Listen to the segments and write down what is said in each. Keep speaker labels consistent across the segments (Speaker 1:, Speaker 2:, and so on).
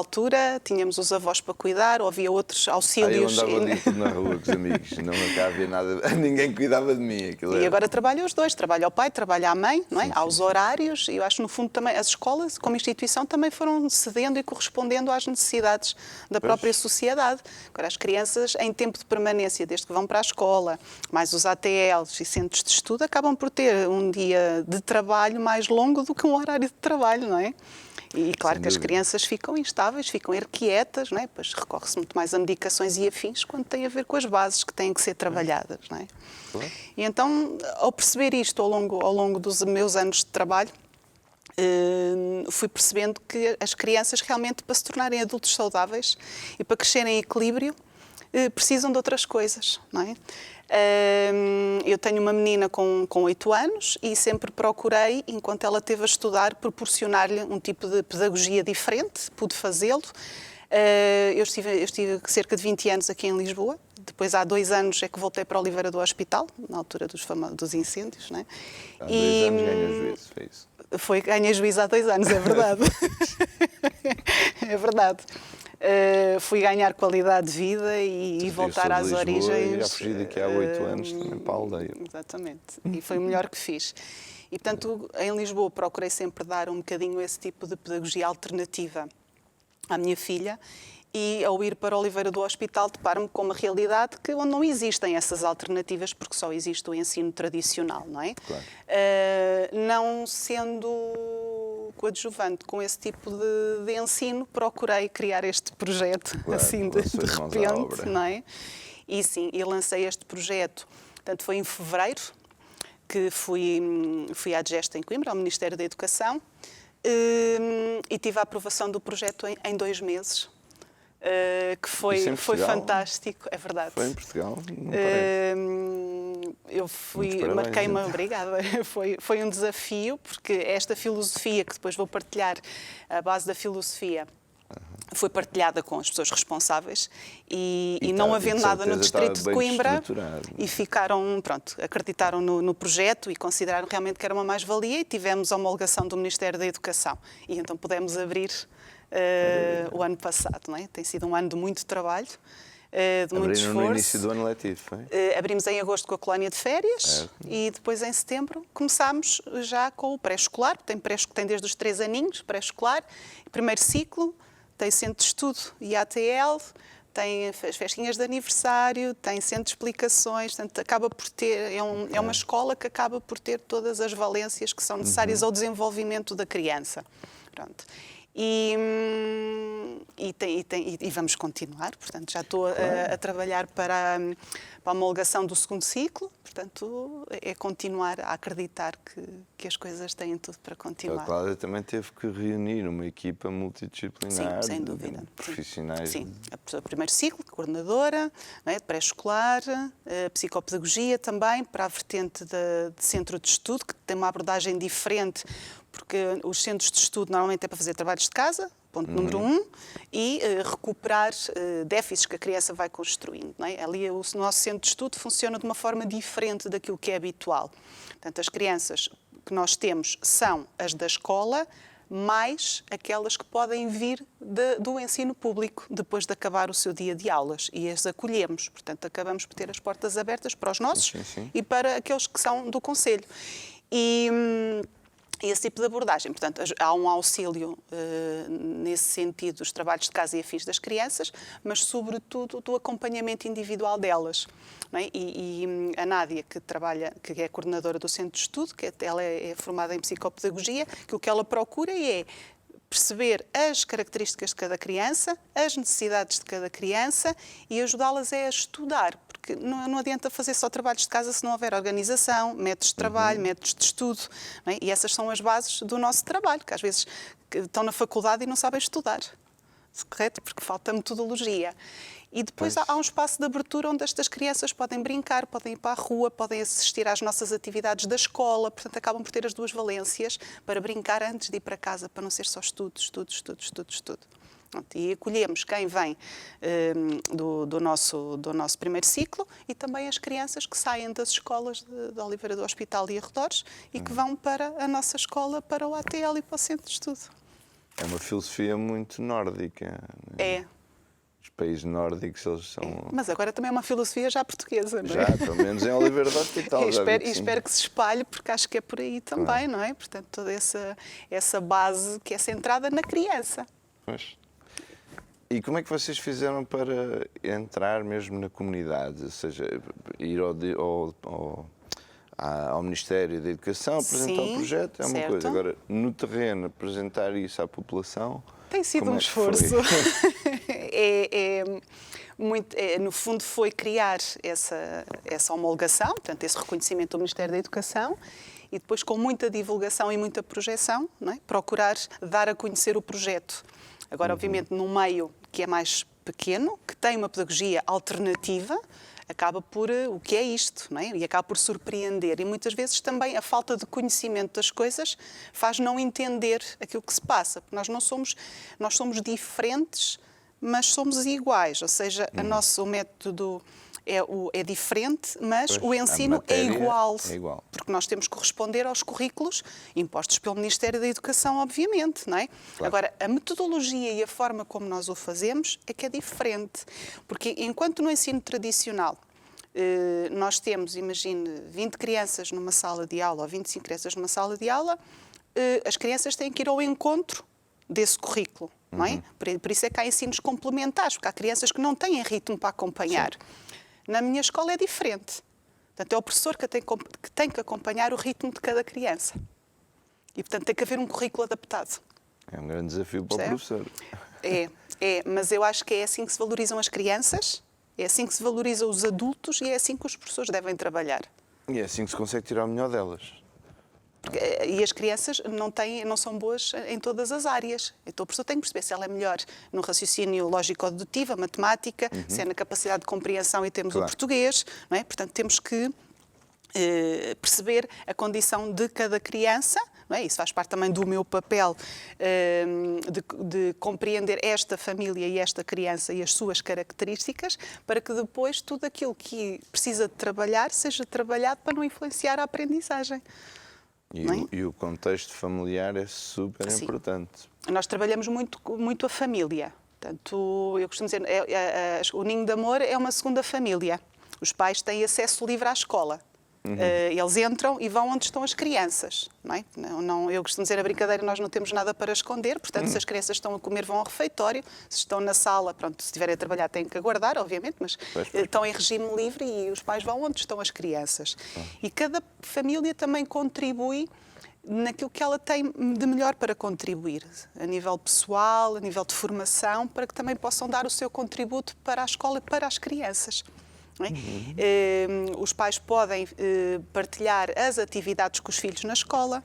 Speaker 1: altura, tínhamos os avós para cuidar, ou havia outros
Speaker 2: Eu
Speaker 1: auxílios.
Speaker 2: andava ali tudo na rua com os amigos, não havia nada, ninguém cuidava de mim.
Speaker 1: E agora trabalham os dois, trabalha o pai, trabalha a mãe, não é? Há os horários, e eu acho que no fundo também as escolas, como instituição, também foram cedendo e correspondendo às necessidades da própria sociedade. Agora as crianças, em tempo de permanência, desde que vão para a escola, mais os ATLs e centros de estudo, acabam por ter um dia de trabalho mais longo do que um horário de trabalho, não é? E claro que as crianças ficam instáveis, ficam irrequietas, não é? Pois recorre-se muito mais a medicações e afins quando tem a ver com as bases que têm que ser trabalhadas, não é?
Speaker 2: Claro.
Speaker 1: E então, ao perceber isto ao longo dos meus anos de trabalho, fui percebendo que as crianças realmente, para se tornarem adultos saudáveis e para crescerem em equilíbrio, precisam de outras coisas, não é? Eu tenho uma menina com 8 anos e sempre procurei, enquanto ela esteve a estudar, proporcionar-lhe um tipo de pedagogia diferente, pude fazê-lo. Eu estive cerca de 20 anos aqui em Lisboa, depois há 2 anos é que voltei para Oliveira do Hospital, na altura dos incêndios, não é?
Speaker 2: Há 2 anos ganha juízo, foi isso?
Speaker 1: Ganhei juízo há 2 anos, é verdade. É verdade. Fui ganhar qualidade de vida e voltar às origens.
Speaker 2: E já fugi daqui há 8 anos também para a aldeia.
Speaker 1: Exatamente. E foi o melhor que fiz. E, portanto, em Lisboa procurei sempre dar um bocadinho esse tipo de pedagogia alternativa à minha filha. E ao ir para Oliveira do Hospital deparo-me com uma realidade onde não existem essas alternativas, porque só existe o ensino tradicional, não é?
Speaker 2: Claro.
Speaker 1: Não sendo coadjuvante com esse tipo de ensino, procurei criar este projeto,
Speaker 2: Claro,
Speaker 1: assim, de repente, não é? E sim, e lancei este projeto. Portanto, foi em fevereiro que fui à DGEST em Coimbra, ao Ministério da Educação, e tive a aprovação do projeto em 2 meses. Que foi fantástico, é verdade.
Speaker 2: Foi em Portugal? Não parece.
Speaker 1: Eu marquei-me, obrigada, foi um desafio, porque esta filosofia, que depois vou partilhar, a base da filosofia, foi partilhada com as pessoas responsáveis e não havendo nada no distrito de Coimbra, e acreditaram no projeto e consideraram realmente que era uma mais-valia, e tivemos a homologação do Ministério da Educação. E então pudemos abrir o ano passado, não é? Tem sido um ano de muito trabalho, de muito esforço.
Speaker 2: No início do ano letivo, foi?
Speaker 1: Abrimos em agosto com a colónia de férias e depois em setembro começámos já com o pré-escolar. Tem desde os 3 aninhos, pré-escolar, primeiro ciclo, tem centro de estudo e ATL, tem as festinhas de aniversário, tem centro de explicações, portanto, acaba por ter, é uma escola que acaba por ter todas as valências que são necessárias ao desenvolvimento da criança. Pronto. E vamos continuar, portanto, já estou a trabalhar para a homologação do 2º ciclo, portanto, é continuar a acreditar que as coisas têm tudo para continuar.
Speaker 2: A Cláudia também teve que reunir uma equipa multidisciplinar,
Speaker 1: sim, sem dúvida,
Speaker 2: de profissionais.
Speaker 1: Sim, a primeiro ciclo, coordenadora, não é, pré-escolar, a psicopedagogia também, para a vertente de centro de estudo, que tem uma abordagem diferente, porque os centros de estudo normalmente é para fazer trabalhos de casa, ponto número 1, e recuperar déficits que a criança vai construindo. Não é? Ali o nosso centro de estudo funciona de uma forma diferente daquilo que é habitual. Portanto, as crianças que nós temos são as da escola, mais aquelas que podem vir do ensino público, depois de acabar o seu dia de aulas. E as acolhemos. Portanto, acabamos por ter as portas abertas para os nossos e para aqueles que são do concelho. E esse tipo de abordagem. Portanto, há um auxílio nesse sentido dos trabalhos de casa e afins das crianças, mas, sobretudo, do acompanhamento individual delas. Não é? E a Nádia, que é coordenadora do Centro de Estudo, ela é formada em psicopedagogia, que o que ela procura é perceber as características de cada criança, as necessidades de cada criança e ajudá-las a estudar. Porque não adianta fazer só trabalhos de casa se não houver organização, métodos de trabalho, métodos de estudo. Não é? E essas são as bases do nosso trabalho, que às vezes estão na faculdade e não sabem estudar. Correto? Porque falta metodologia. E depois há um espaço de abertura onde estas crianças podem brincar, podem ir para a rua, podem assistir às nossas atividades da escola. Portanto, acabam por ter as 2 valências para brincar antes de ir para casa, para não ser só estudo. E acolhemos quem vem do nosso primeiro ciclo e também as crianças que saem das escolas de Oliveira do Hospital e arredores e que vão para a nossa escola, para o ATL e para o Centro de Estudo.
Speaker 2: É uma filosofia muito nórdica.
Speaker 1: É.
Speaker 2: Os países nórdicos, eles são...
Speaker 1: Mas agora também é uma filosofia já portuguesa, não é?
Speaker 2: Já, pelo menos em Oliveira do Hospital.
Speaker 1: E
Speaker 2: já vi
Speaker 1: espero,
Speaker 2: que
Speaker 1: e
Speaker 2: sim.
Speaker 1: espero que se espalhe, porque acho que é por aí também, não é? Portanto, toda essa base que é centrada na criança.
Speaker 2: Pois. E como é que vocês fizeram para entrar mesmo na comunidade? Ou seja, ir ao Ministério da Educação, apresentar
Speaker 1: Sim,
Speaker 2: o projeto, é uma
Speaker 1: certo.
Speaker 2: coisa. Agora, no terreno, apresentar isso à população...
Speaker 1: Tem sido
Speaker 2: como
Speaker 1: um
Speaker 2: é que foi?
Speaker 1: esforço. No fundo, foi criar essa homologação, portanto, esse reconhecimento do Ministério da Educação, e depois, com muita divulgação e muita projeção, não é? Procurar dar a conhecer o projeto. Agora, obviamente, num meio que é mais pequeno, que tem uma pedagogia alternativa, acaba por o que é isto, não é? E acaba por surpreender. E muitas vezes também a falta de conhecimento das coisas faz não entender aquilo que se passa. Porque nós somos diferentes, mas somos iguais. Ou seja, o método é diferente, mas
Speaker 2: Pois,
Speaker 1: o
Speaker 2: a
Speaker 1: ensino
Speaker 2: matéria
Speaker 1: é igual.
Speaker 2: é igual.
Speaker 1: Porque nós temos que corresponder aos currículos impostos pelo Ministério da Educação, obviamente, não é?
Speaker 2: Claro.
Speaker 1: Agora, a metodologia e a forma como nós o fazemos é que é diferente. Porque enquanto no ensino tradicional nós temos, imagine, 20 crianças numa sala de aula ou 25 crianças numa sala de aula, as crianças têm que ir ao encontro desse currículo, não é? Por isso é que há ensinos complementares, porque há crianças que não têm ritmo para acompanhar.
Speaker 2: Sim.
Speaker 1: Na minha escola é diferente. Portanto, é o professor que tem que acompanhar o ritmo de cada criança. E, portanto, tem que haver um currículo adaptado.
Speaker 2: É um grande desafio para o
Speaker 1: Percebe?
Speaker 2: professor.
Speaker 1: Mas eu acho que é assim que se valorizam as crianças, é assim que se valorizam os adultos e é assim que os professores devem trabalhar.
Speaker 2: E é assim que se consegue tirar o melhor delas.
Speaker 1: E as crianças não são boas em todas as áreas. Então o professor tem que perceber se ela é melhor no raciocínio lógico-dedutivo, a matemática, se é na capacidade de compreensão e temos
Speaker 2: Claro.
Speaker 1: o português, não é? Portanto, temos que perceber a condição de cada criança, não é? Isso faz parte também do meu papel de compreender esta família e esta criança e as suas características, para que depois tudo aquilo que precisa de trabalhar seja trabalhado para não influenciar a aprendizagem.
Speaker 2: E o contexto familiar é super
Speaker 1: Sim.
Speaker 2: importante.
Speaker 1: Nós trabalhamos muito a família. Portanto, eu costumo dizer, o Ninho de Amor é uma segunda família. Os pais têm acesso livre à escola. Eles entram e vão onde estão as crianças. Não é? Eu costumo dizer a brincadeira, nós não temos nada para esconder, portanto, se as crianças estão a comer, vão ao refeitório. Se estão na sala, pronto, se estiverem a trabalhar, têm que aguardar, obviamente, mas estão em regime livre e os pais vão onde estão as crianças. E cada família também contribui naquilo que ela tem de melhor para contribuir, a nível pessoal, a nível de formação, para que também possam dar o seu contributo para a escola e para as crianças. Não é? Os pais podem partilhar as atividades com os filhos na escola,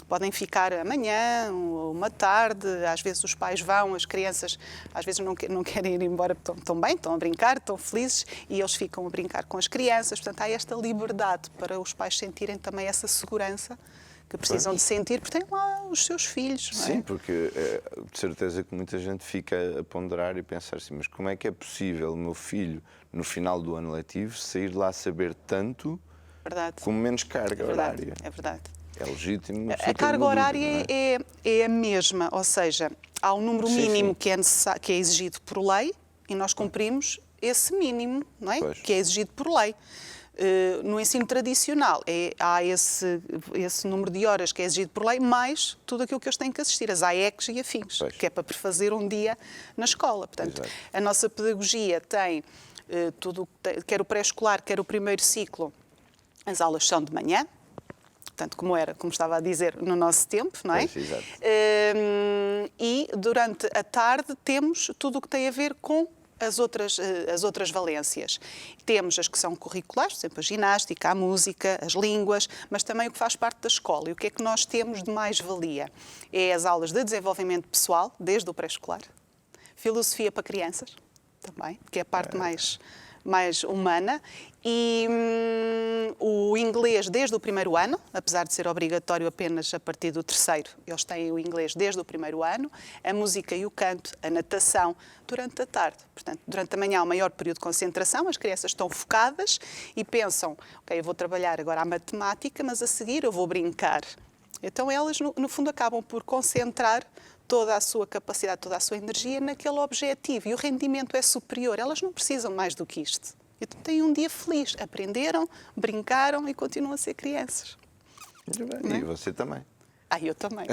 Speaker 1: podem ficar amanhã, uma tarde, às vezes os pais vão, as crianças às vezes não querem ir embora, estão bem, estão a brincar, estão felizes e eles ficam a brincar com as crianças. Portanto, há esta liberdade para os pais sentirem também essa segurança que precisam de sentir, porque têm lá os seus filhos. Não é?
Speaker 2: Sim, porque de certeza que muita gente fica a ponderar e pensar assim, mas como é que é possível o meu filho, no final do ano letivo, sair lá a saber tanto com menos carga horária?
Speaker 1: É verdade.
Speaker 2: É legítimo.
Speaker 1: A carga horária é a mesma, ou seja, há um número mínimo que é exigido por lei e nós cumprimos esse mínimo, não é? Que é exigido por lei. No ensino tradicional há esse número de horas que é exigido por lei, mais tudo aquilo que eles têm que assistir, as AECs e afins, que é para prefazer um dia na escola. Portanto, a nossa pedagogia tem tudo, quer o pré-escolar, quer o primeiro ciclo, as aulas são de manhã, portanto, como estava a dizer, no nosso tempo, não é?
Speaker 2: Exato.
Speaker 1: E durante a tarde temos tudo o que tem a ver com as outras valências. Temos as que são curriculares, por exemplo, a ginástica, a música, as línguas, mas também o que faz parte da escola. E o que é que nós temos de mais-valia? É as aulas de desenvolvimento pessoal, desde o pré-escolar, filosofia para crianças, também, que é a parte mais humana, e o inglês desde o primeiro ano, apesar de ser obrigatório apenas a partir do terceiro, eles têm o inglês desde o primeiro ano, a música e o canto, a natação, durante a tarde. Portanto, durante a manhã há o maior período de concentração, as crianças estão focadas e pensam, ok, eu vou trabalhar agora a matemática, mas a seguir eu vou brincar. Então elas, no fundo, acabam por concentrar toda a sua capacidade, toda a sua energia naquele objetivo e o rendimento é superior. Elas não precisam mais do que isto. Então têm um dia feliz. Aprenderam, brincaram e continuam a ser crianças.
Speaker 2: Muito bem. E você também.
Speaker 1: Eu também.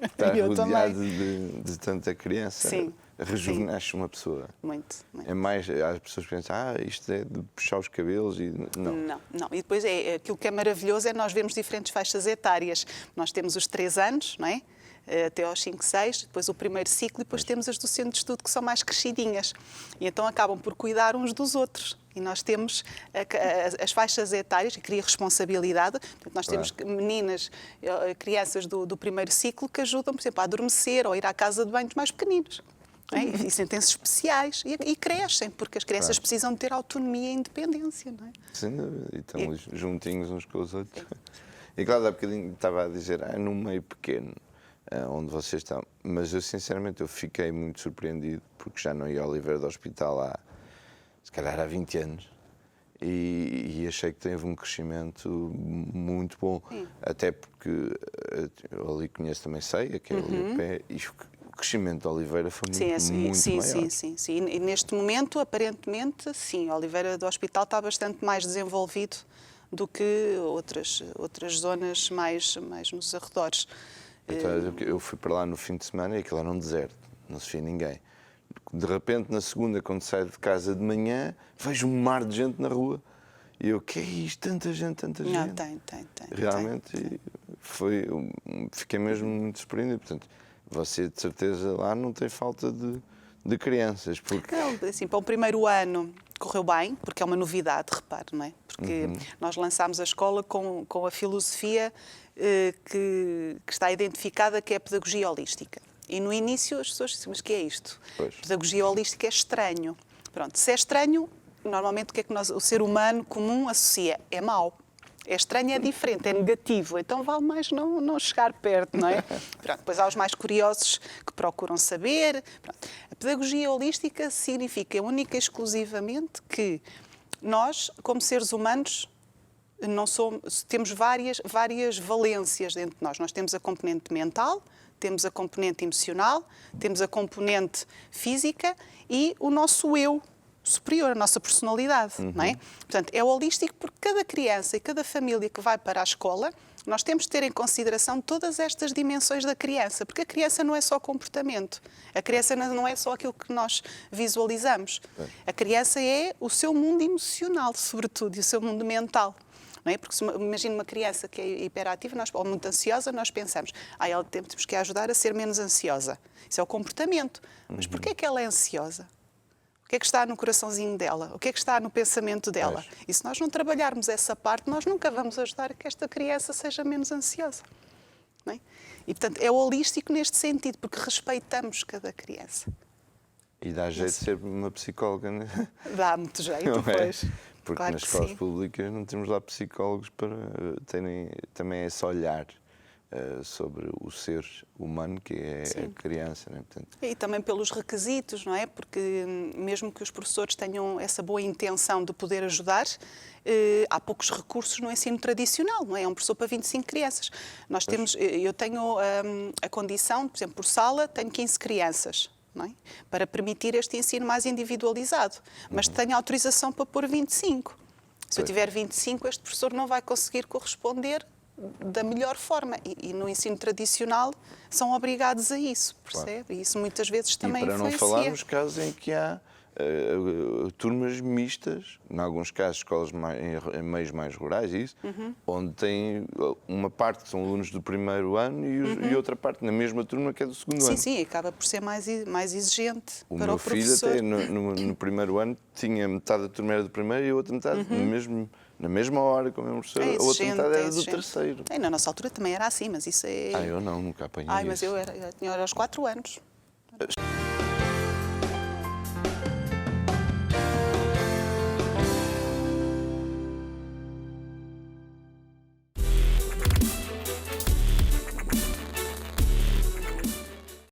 Speaker 2: Está
Speaker 1: eu
Speaker 2: rodeado
Speaker 1: também.
Speaker 2: de tanta criança.
Speaker 1: Sim.
Speaker 2: Rejuvenesce uma pessoa.
Speaker 1: Muito.
Speaker 2: É mais, as pessoas pensam, isto é de puxar os cabelos e não.
Speaker 1: Não. E depois aquilo que é maravilhoso é nós vermos diferentes faixas etárias. Nós temos os 3 anos, não é? Até aos 5, 6, depois o primeiro ciclo e depois temos as do centro de estudo que são mais crescidinhas. E então acabam por cuidar uns dos outros. E nós temos as faixas etárias, que cria responsabilidade. Portanto, nós temos meninas, crianças do primeiro ciclo que ajudam, por exemplo, a adormecer ou a ir à casa de banho dos mais pequeninos. E sentem-se especiais e crescem, porque as crianças precisam de ter autonomia e independência, não é?
Speaker 2: Sim, e estão juntinhos uns com os outros. E claro, há bocadinho estava a dizer, num meio pequeno, onde vocês estão, mas eu sinceramente fiquei muito surpreendido, porque já não ia ao Oliveira do Hospital se calhar há 20 anos, e achei que teve um crescimento muito bom, até porque eu ali conheço também Ceia, que é ali o pé, e o crescimento de Oliveira foi muito maior.
Speaker 1: Sim. E neste momento, aparentemente, sim, Oliveira do Hospital está bastante mais desenvolvido do que outras zonas mais nos arredores.
Speaker 2: Então, eu fui para lá no fim de semana e aquilo era um deserto, não se via ninguém. De repente, na segunda, quando saio de casa de manhã, vejo um mar de gente na rua. E eu, que é isto? Tanta gente.
Speaker 1: Não, tem.
Speaker 2: Realmente, fiquei mesmo muito surpreendido. Portanto, você, de certeza, lá não tem falta de crianças. Porque...
Speaker 1: Não, assim, para o primeiro ano correu bem, porque é uma novidade, repare, não é? Porque nós lançámos a escola com a filosofia que está identificada, que é a pedagogia holística. E no início as pessoas dizem, mas o que é isto?
Speaker 2: Pois.
Speaker 1: Pedagogia holística é estranho. Pronto, se é estranho, normalmente o que é que o ser humano comum associa? É mau. É estranho, é diferente, é negativo. Então vale mais não chegar perto, não é? Pronto, depois há os mais curiosos que procuram saber. Pronto. A pedagogia holística significa única e exclusivamente que nós, como seres humanos, temos várias valências dentro de nós. Nós temos a componente mental, temos a componente emocional, temos a componente física e o nosso eu superior, a nossa personalidade, não é? Portanto, é holístico porque cada criança e cada família que vai para a escola, nós temos de ter em consideração todas estas dimensões da criança, porque a criança não é só comportamento, a criança não é só aquilo que nós visualizamos. A criança é o seu mundo emocional, sobretudo, e o seu mundo mental. Não é? Porque imagina uma criança que é hiperativa ou muito ansiosa, nós pensamos, ela temos que ajudar a ser menos ansiosa. Isso é o comportamento. Mas porquê é que ela é ansiosa? O que é que está no coraçãozinho dela? O que é que está no pensamento dela? E se nós não trabalharmos essa parte, nós nunca vamos ajudar a que esta criança seja menos ansiosa. Não é? E, portanto, é holístico neste sentido, porque respeitamos cada criança.
Speaker 2: E dá jeito de ser uma psicóloga, não é?
Speaker 1: Dá muito jeito, pois.
Speaker 2: Porque
Speaker 1: claro
Speaker 2: nas escolas públicas não temos lá psicólogos para terem também esse olhar sobre o ser humano, que é a criança. Não é? Portanto...
Speaker 1: E também pelos requisitos, não é? Porque mesmo que os professores tenham essa boa intenção de poder ajudar, há poucos recursos no ensino tradicional, não é? É um professor para 25 crianças. Eu tenho a condição, por exemplo, por sala, tenho 15 crianças. Não é? Para permitir este ensino mais individualizado. Mas tenho autorização para pôr 25. Se eu tiver 25, este professor não vai conseguir corresponder da melhor forma. E no ensino tradicional são obrigados a isso, percebe?
Speaker 2: Claro.
Speaker 1: E isso muitas vezes também influencia.
Speaker 2: E para não falar nos casos em que há turmas mistas, em alguns casos escolas em meios mais rurais, onde tem uma parte que são alunos do primeiro ano e outra parte na mesma turma que é do segundo ano.
Speaker 1: Sim, acaba por ser mais exigente para o
Speaker 2: meu
Speaker 1: professor.
Speaker 2: filho até no primeiro ano tinha metade da turma era do primeiro e a outra metade na mesma hora com a mesma professora, a outra metade era do terceiro.
Speaker 1: Na nossa altura também era assim, mas isso é...
Speaker 2: Eu não, nunca apanhei isso.
Speaker 1: Mas eu tinha aos 4 anos.